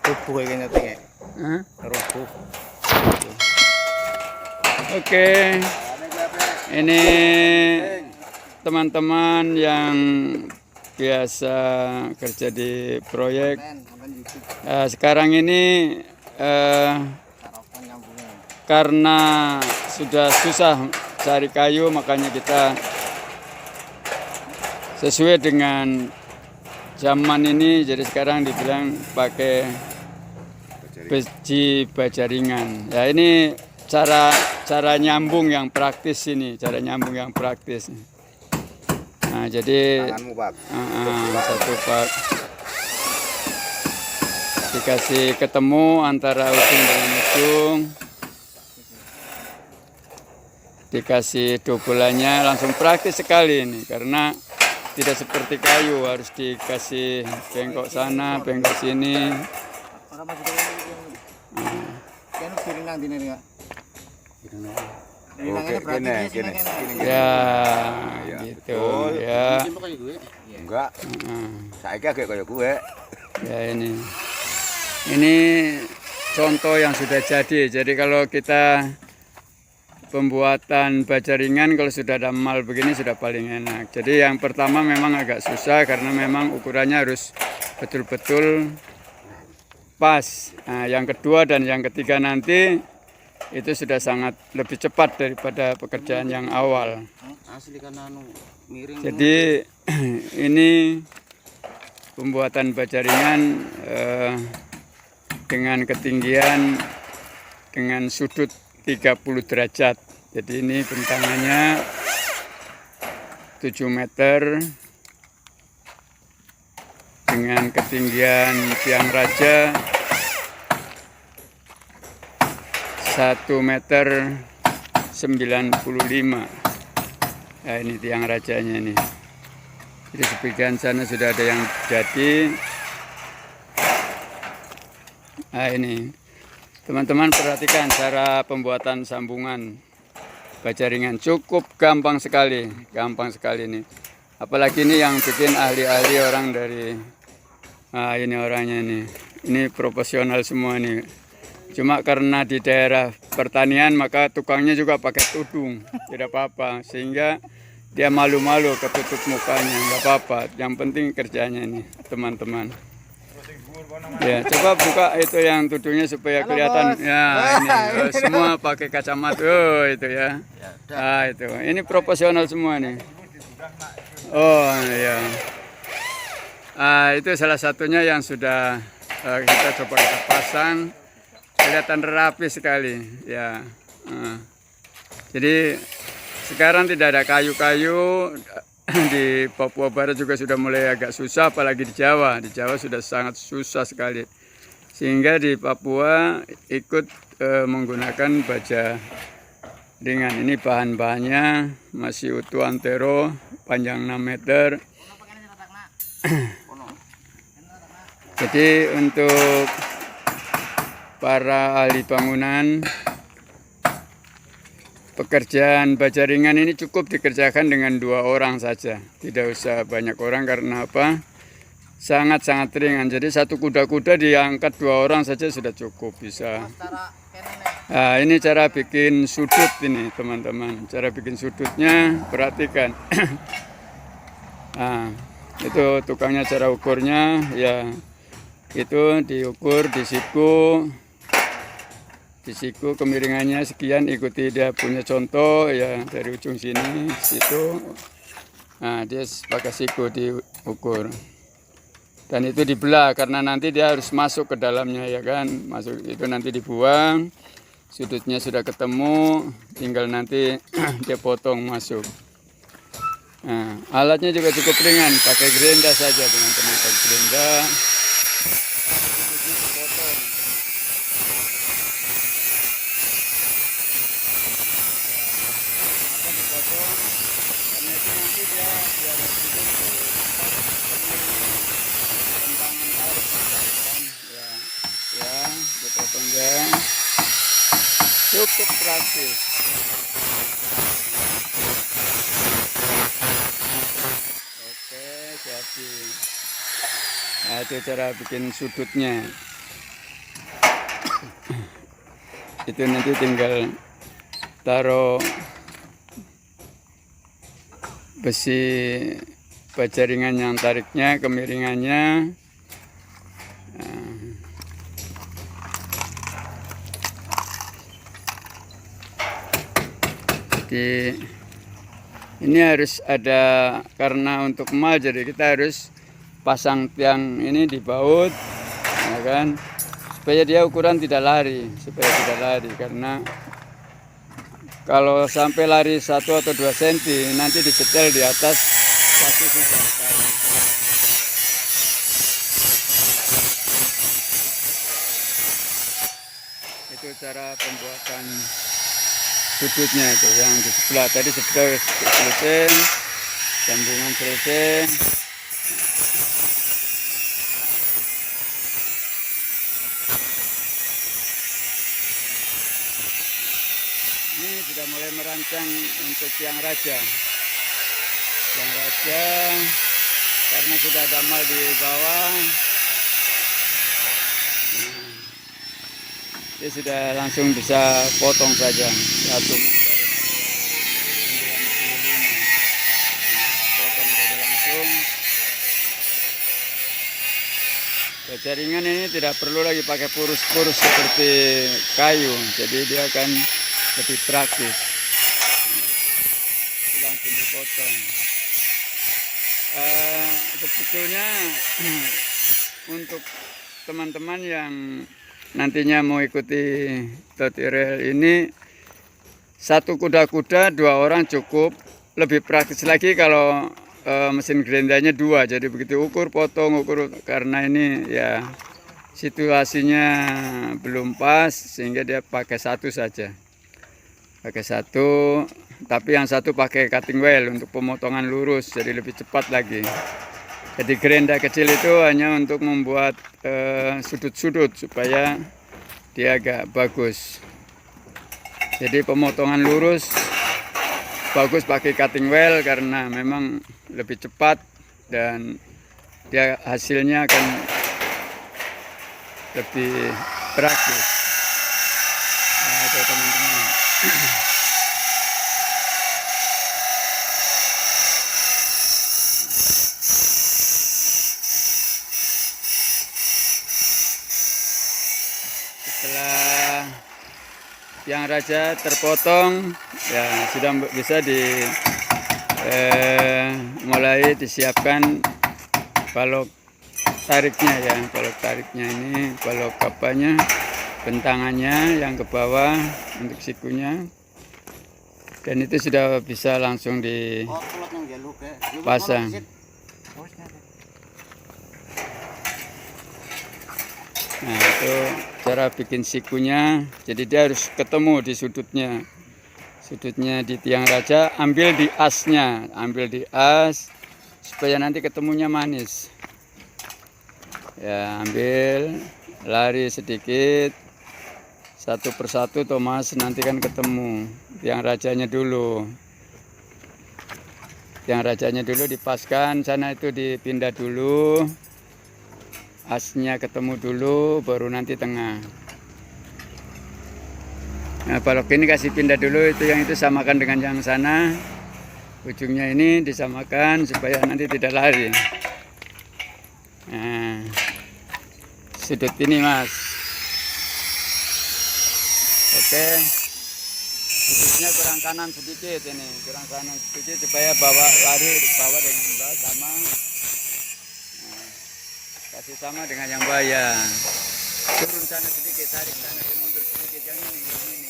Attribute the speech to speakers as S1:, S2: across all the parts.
S1: rubuh kayak gini tengek.
S2: Hah?
S1: Rubuh.
S2: Oke, ini teman-teman yang biasa kerja di proyek. Sekarang ini karena sudah susah cari kayu, makanya kita sesuai dengan zaman ini, jadi sekarang dibilang pakai besi baja ringan. Ya, ini cara nyambung yang praktis ini, cara nyambung yang praktis. Nah, jadi satu pak dikasih ketemu antara ujung dengan ujung, dikasih dobelannya, langsung praktis sekali ini karena tidak seperti kayu harus dikasih bengkok sana, bengkok sini. Ya, gitu ya.
S3: Enggak. Saiki agak kayak gue.
S2: Ya, ini contoh yang sudah jadi. Jadi kalau kita pembuatan baja ringan, kalau sudah ada mal begini sudah paling enak. Jadi yang pertama memang agak susah karena memang ukurannya harus betul-betul pas. Nah, yang kedua dan yang ketiga nanti itu sudah sangat lebih cepat daripada pekerjaan yang awal. Jadi ini pembuatan baja ringan dengan ketinggian dengan sudut 30 derajat. Jadi ini bentangannya 7 meter dengan ketinggian tiang raja 1 meter 95. Nah, ini tiang rajanya nih. Jadi sebagian sana sudah ada yang jadi. Nah, ini teman-teman perhatikan cara pembuatan sambungan baja ringan, cukup gampang sekali ini. Apalagi ini yang bikin ahli-ahli orang dari, nah ini orangnya ini profesional semua nih. Cuma karena di daerah pertanian maka tukangnya juga pakai tudung, tidak apa-apa, sehingga dia malu-malu ketutup mukanya, nggak apa-apa. Yang penting kerjanya ini teman-teman. Ya, coba buka itu yang tudungnya supaya kelihatan. Ya, ini semua pakai kacamata. Oh, itu ya. Nah, itu. Ini profesional semua nih. Oh, ya. Itu salah satunya yang sudah kita coba kita pasang. Kelihatan rapi sekali, ya. Jadi sekarang tidak ada kayu-kayu. Di Papua Barat juga sudah mulai agak susah, apalagi di Jawa. Di Jawa sudah sangat susah sekali. Sehingga di Papua ikut menggunakan baja ringan. Ini bahan-bahannya masih utuh antero, panjang 6 meter. Jadi untuk para ahli bangunan, pekerjaan baja ringan ini cukup dikerjakan dengan 2 orang saja. Tidak usah banyak orang karena apa? Sangat-sangat ringan. Jadi satu kuda-kuda diangkat 2 orang saja sudah cukup bisa. Nah, ini cara bikin sudut ini teman-teman. Cara bikin sudutnya perhatikan. Nah, itu tukangnya cara ukurnya ya. Itu diukur di siku kemiringannya sekian, ikuti dia punya contoh ya dari ujung sini situ. Nah, dia pakai siku diukur dan itu dibelah karena nanti dia harus masuk ke dalamnya ya kan, masuk itu nanti dibuang, sudutnya sudah ketemu, tinggal nanti dia potong masuk. Nah, alatnya juga cukup ringan, pakai gerinda saja teman-teman, pakai gerinda. Cukup praktis. Oke, jadi. Nah, itu cara bikin sudutnya. Itu nanti tinggal taruh besi baja ringan yang tariknya, kemiringannya. Jadi ini harus ada, karena untuk emal jadi kita harus pasang tiang ini di baut, ya kan, supaya dia ukuran tidak lari, karena kalau sampai lari 1 atau 2 cm nanti disetel di atas pasti susah sekali. Itu cara pembuatan sudutnya itu yang di sebelah tadi sudah selesai, sambungan selesai. Ini sudah mulai merancang untuk tiang raja. Tiang raja karena sudah ada mal di bawah. Dia sudah langsung bisa potong saja satu. Potong saja langsung. Baja ringan ini tidak perlu lagi pakai purus-purus seperti kayu, jadi dia akan lebih praktis. Langsung dipotong. Sebetulnya untuk teman-teman yang nantinya mau ikuti tutorial ini, 1 kuda-kuda 2 orang cukup. Lebih praktis lagi kalau mesin gerendanya 2, jadi begitu ukur potong karena ini ya situasinya belum pas sehingga dia pakai 1 saja, pakai 1, tapi yang 1 pakai cutting wheel untuk pemotongan lurus, jadi lebih cepat lagi. Jadi gerenda kecil itu hanya untuk membuat sudut-sudut supaya dia agak bagus. Jadi pemotongan lurus bagus pakai cutting wheel karena memang lebih cepat dan dia hasilnya akan lebih praktis. Nah, itu teman-teman. Setelah tiang raja terpotong, ya sudah bisa mulai disiapkan balok tariknya ya. Balok tariknya ini, balok kapanya, bentangannya yang ke bawah untuk sikunya, dan itu sudah bisa langsung dipasang. Nah, itu cara bikin sikunya. Jadi dia harus ketemu di sudutnya di tiang raja. Ambil di asnya, supaya nanti ketemunya manis ya. Ambil, lari sedikit, 1 persatu Thomas, nanti kan ketemu tiang rajanya dulu. Tiang rajanya dulu dipaskan, sana itu dipindah dulu, asnya ketemu dulu, baru nanti tengah. Nah, balok ini kasih pindah dulu, itu yang itu samakan dengan yang sana. Ujungnya ini disamakan supaya nanti tidak lari. Nah, sudut ini Mas. Oke. Sudutnya kurang kanan sedikit ini, supaya lari bawah dengan bawah sama. Kasih sama dengan yang bawah. Turun sana sedikit, tarik sana, mundur sedikit, yang ini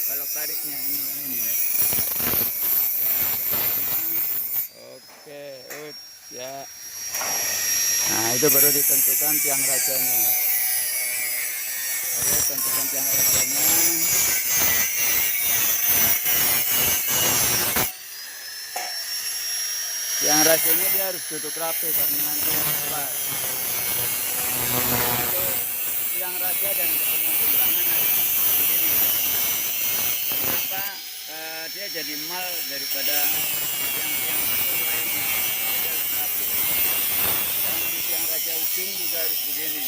S2: balok tariknya ini. Oke, ya. Nah, itu baru ditentukan tiang rajanya. Tiang rajanya dia harus duduk rapi karena nanti lebar. Tiang raja dan ketemu bentangan harus begini. Kenapa dia jadi mal daripada tiang-tiang lainnya. Dia harus rapi. Dan di tiang raja ujung juga harus begini,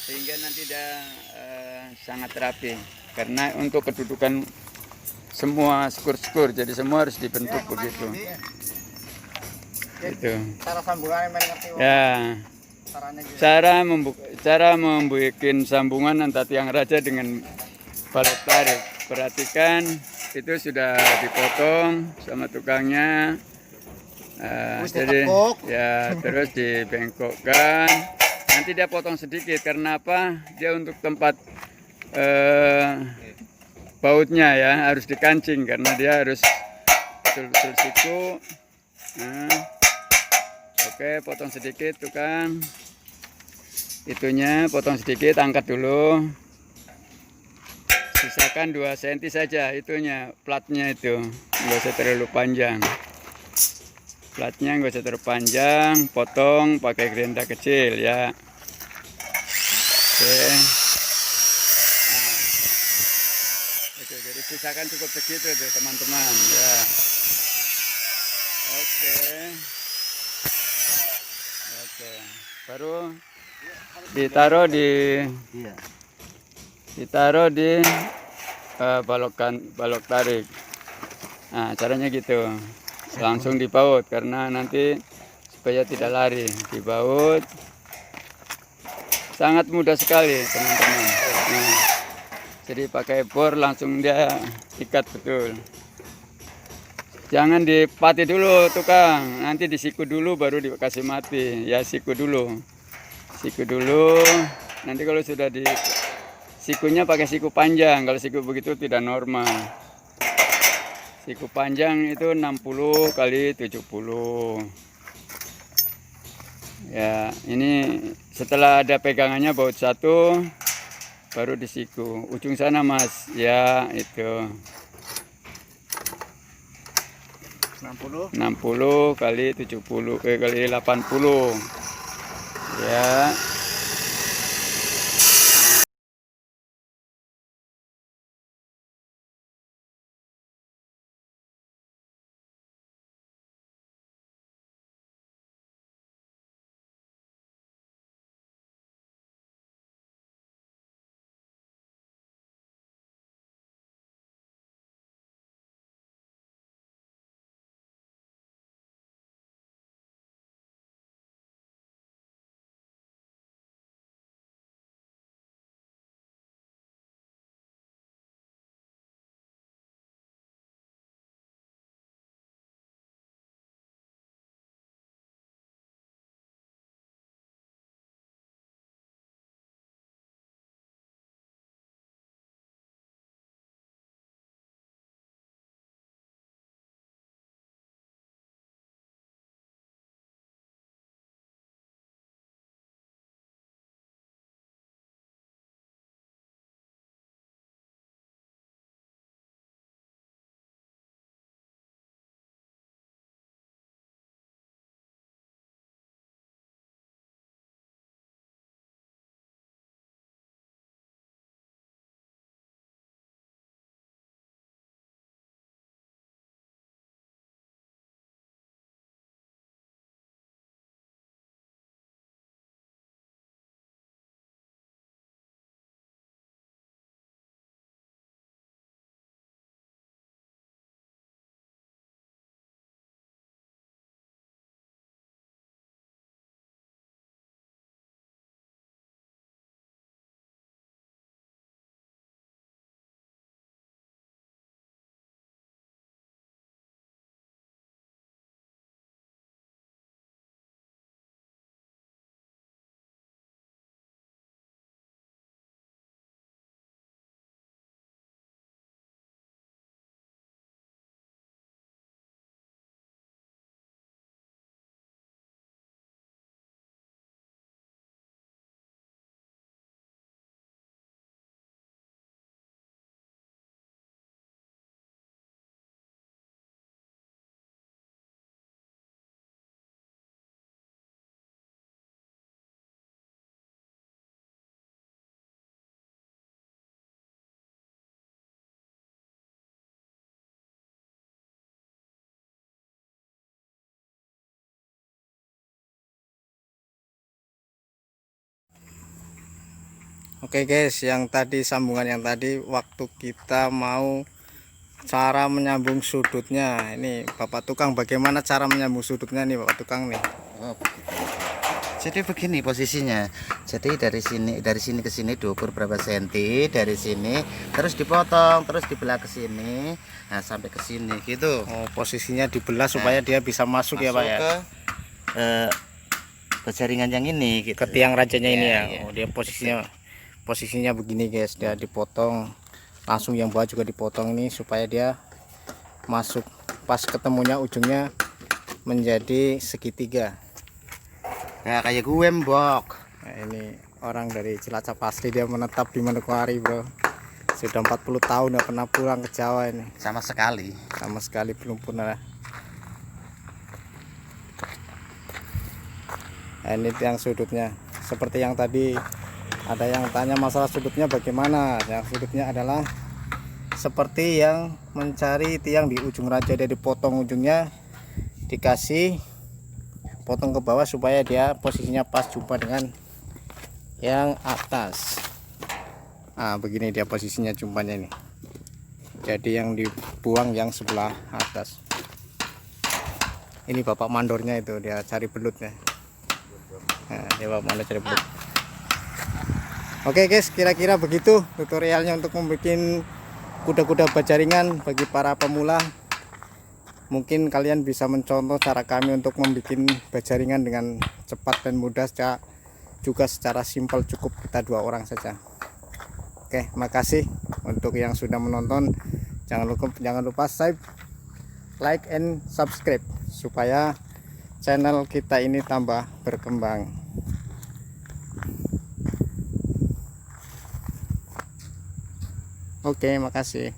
S2: sehingga nanti tidak sangat rapi karena untuk kedudukan semua skur-skur, jadi semua harus dibentuk begitu. Itu.
S1: Cara sambungannya main ngerti.
S2: Ya,
S1: Caranya gitu.
S2: cara membuat sambungan antara tiang raja dengan balok tarik. Perhatikan itu sudah dipotong sama tukangnya. Jadi
S1: ditekuk.
S2: ya terus dibengkokkan. Nanti dia potong sedikit karena apa? Dia untuk tempat bautnya ya harus dikancing karena dia harus betul-betul siku. Nah, oke, potong sedikit tukang. Itunya potong sedikit, angkat dulu. Sisakan 2 cm saja itunya, platnya itu. Nggak usah terlalu panjang. Platnya nggak usah terlalu panjang, potong pakai gerinda kecil ya. Oke. Nah, itu, jadi sisakan cukup segitu tuh teman-teman ya. Oke. Oke. Baru ditaruh di balok tarik. Nah, caranya gitu. Langsung dibaut karena nanti supaya tidak lari. Dibaut. Sangat mudah sekali, teman-teman. Nah, jadi pakai bor langsung dia ikat betul. Jangan dipati dulu tukang. Nanti disiku dulu baru dikasih mati. Ya, siku dulu. Siku dulu. Nanti kalau sudah sikunya pakai siku panjang. Kalau siku begitu tidak normal. Siku panjang itu 60 kali 70. Ya, ini setelah ada pegangannya baut satu baru disiku. Ujung sana, Mas. Ya, itu. 60 kali 70 kali 80. Ya.
S1: Oke guys, yang tadi sambungan yang tadi waktu kita mau cara menyambung sudutnya. Ini Bapak tukang, bagaimana cara menyambung sudutnya nih Bapak tukang nih?
S4: Oh, begitu. Jadi begini posisinya. Jadi dari sini ke sini diukur berapa senti, dari sini terus dipotong, terus dibelah ke sini, nah sampai ke sini gitu.
S1: Oh, posisinya dibelah supaya dia bisa masuk ya Pak ya.
S4: Ke jaringan yang ini gitu.
S1: Ke tiang rajanya ini ya.
S4: Iya.
S1: Oh, dia posisinya begini guys, dia dipotong langsung, yang bawah juga dipotong nih supaya dia masuk pas ketemunya ujungnya menjadi segitiga.
S4: Nah, kayak gue mbok.
S1: Nah, ini orang dari Cilacap asli, dia menetap di Manokwari bro. Sudah 40 tahun nggak pernah pulang ke Jawa ini.
S4: Sama sekali.
S1: Sama sekali belum pernah. Nah, ini tiang sudutnya. Seperti yang tadi ada yang tanya masalah sudutnya bagaimana. Yang sudutnya adalah seperti yang mencari tiang di ujung raja, dia dipotong ujungnya, dikasih potong ke bawah supaya dia posisinya pas jumpa dengan yang atas. Nah begini dia posisinya jumpanya ini, jadi yang dibuang yang sebelah atas. Ini bapak mandornya itu, dia cari belutnya. Nah, dia bapak mandor cari belut. Oke guys, kira-kira begitu tutorialnya untuk membuat kuda-kuda baja ringan bagi para pemula. Mungkin kalian bisa mencontoh cara kami untuk membuat baja ringan dengan cepat dan mudah, juga secara simpel, cukup kita 2 orang saja. Oke, makasih untuk yang sudah menonton. Jangan lupa like and subscribe supaya channel kita ini tambah berkembang. Oke, makasih.